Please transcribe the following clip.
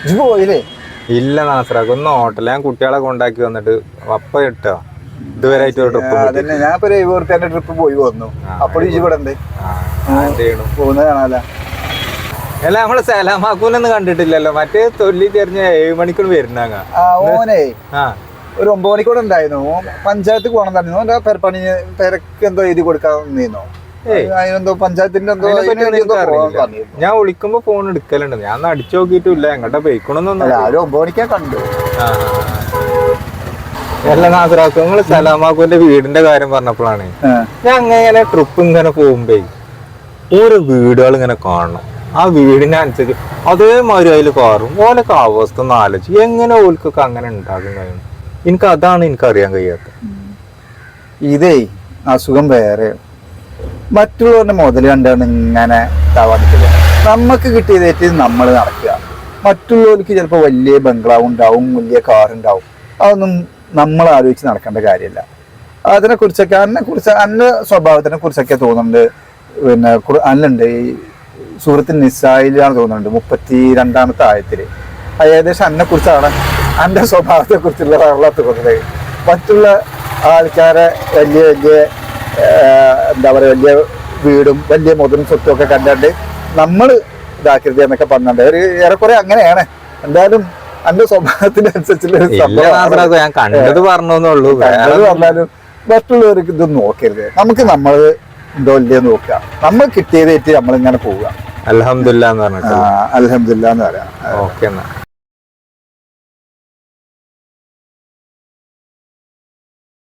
ഇജ്ജ് പോയില്ലേ? ഇല്ല നാസറാക്ക്, ഒന്ന് ഹോട്ടലിൽ ഞാൻ കുട്ടികളെ കൊണ്ടാക്കി വന്നിട്ട് അപ്പ ഇട്ടോ ഇതുവരെ ആയിട്ട് ട്രിപ്പ്. അതന്നെ ഞാൻ ഇപ്പൊ 70 ട്രിപ്പ് പോയി വന്നു. അപ്പോൾ ഇജ്ജ് ഇവിടെ ഉണ്ട് പോകുന്നത് കാണാല. അല്ല നമ്മള് സലാമാക്കൂനൊന്നും കണ്ടിട്ടില്ലല്ലോ. മറ്റേ തൊല്ലി തെരഞ്ഞ 7 മണിക്കൂർ വരുന്നാങ്ങ. ഓനെ ഒരു 9 മണിക്കൂടെ ഉണ്ടായിരുന്നു. പഞ്ചായത്ത് പോകണം പറഞ്ഞു. ഓന്റെ പെരപ്പണി പെരക്ക് എന്തോ എഴുതി കൊടുക്കാന്നോ, അതിനെന്തോ പഞ്ചായത്തിന്റെ എന്തോ. ഞാൻ വിളിക്കുമ്പോ ഫോൺ എടുക്കലുണ്ട്. ഞാൻ അടിച്ചു നോക്കിയിട്ടില്ല എങ്ങോട്ടാ പോയിക്കണമെന്നൊന്നും. 9 മണിക്കാ കണ്ടു. എല്ലാ നാസറാക്കും നിങ്ങള് സലാമാക്കൂന്റെ വീടിന്റെ കാര്യം പറഞ്ഞപ്പോഴാണ് ഞാൻ അങ്ങനെ ട്രിപ്പ് ഇങ്ങനെ പോകുമ്പോ ഓരോ വീടുകൾ ഇങ്ങനെ കാണണം. ആ വീടിനനുസരിച്ച് അതേമാതിരി അതിൽ കാറും ഓലൊക്കെ അവസ്ഥ ഒന്ന് ആലോചിച്ച് എങ്ങനെ ഓൽക്കൊക്കെ അങ്ങനെ ഉണ്ടാക്കാൻ കഴിയും. എനിക്ക് അതാണ് എനിക്കറിയാൻ കഴിയാത്ത. ഇതേ അസുഖം വേറെ, മറ്റുള്ളവരുടെ മുതൽ കണ്ടാണ് ഇങ്ങനെ താവാണ്ടില്ല. നമുക്ക് കിട്ടിയതേറ്റ് നമ്മൾ നടക്കുക. മറ്റുള്ളവർക്ക് ചിലപ്പോൾ വലിയ ബംഗ്ലാവ് ഉണ്ടാവും, വലിയ കാറുണ്ടാവും. അതൊന്നും നമ്മൾ ആലോചിച്ച് നടക്കേണ്ട കാര്യമില്ല. അതിനെക്കുറിച്ചൊക്കെ അന്റെ സ്വഭാവത്തിനെ കുറിച്ചൊക്കെ തോന്നുന്നുണ്ട്. പിന്നെ അല്ലുണ്ട് ഈ സൂറത്തിൽ നിസായിലാണ് തോന്നുന്നുണ്ട് 32ാമത്തെ ആയത്തില്. ഏകദേശം അന്നെ കുറിച്ചാണ്, അന്റെ സ്വഭാവത്തെ കുറിച്ചുള്ള തോന്നുന്നത്. മറ്റുള്ള ആൾക്കാരെ വലിയ വലിയ എന്താ പറയുക, വലിയ വീടും വലിയ മുതലും സ്വത്തും ഒക്കെ കണ്ടാണ്ട് നമ്മൾ ഇതാക്കരുത് എന്നൊക്കെ പറഞ്ഞിട്ടുണ്ട്. ഒരു ഏറെക്കുറെ അങ്ങനെയാണ്. എന്തായാലും അന്റെ സ്വഭാവത്തിനനുസരിച്ചുള്ള ഞാൻ കണ്ടത് പറഞ്ഞോന്നുള്ളൂ. പറഞ്ഞാലും മറ്റുള്ളവർക്ക് ഇതൊന്നും നോക്കരുത്. നമുക്ക് നമ്മൾ എന്തോ ഇല്ലേ നോക്കുക. നമ്മൾ കിട്ടിയതേറ്റ് നമ്മളിങ്ങനെ പോവുക. അൽഹംദുലില്ലാ എന്ന് പറഞ്ഞിട്ട് അൽഹംദുലില്ലാ എന്ന് പറയാം. ഓക്കെ എന്നാ.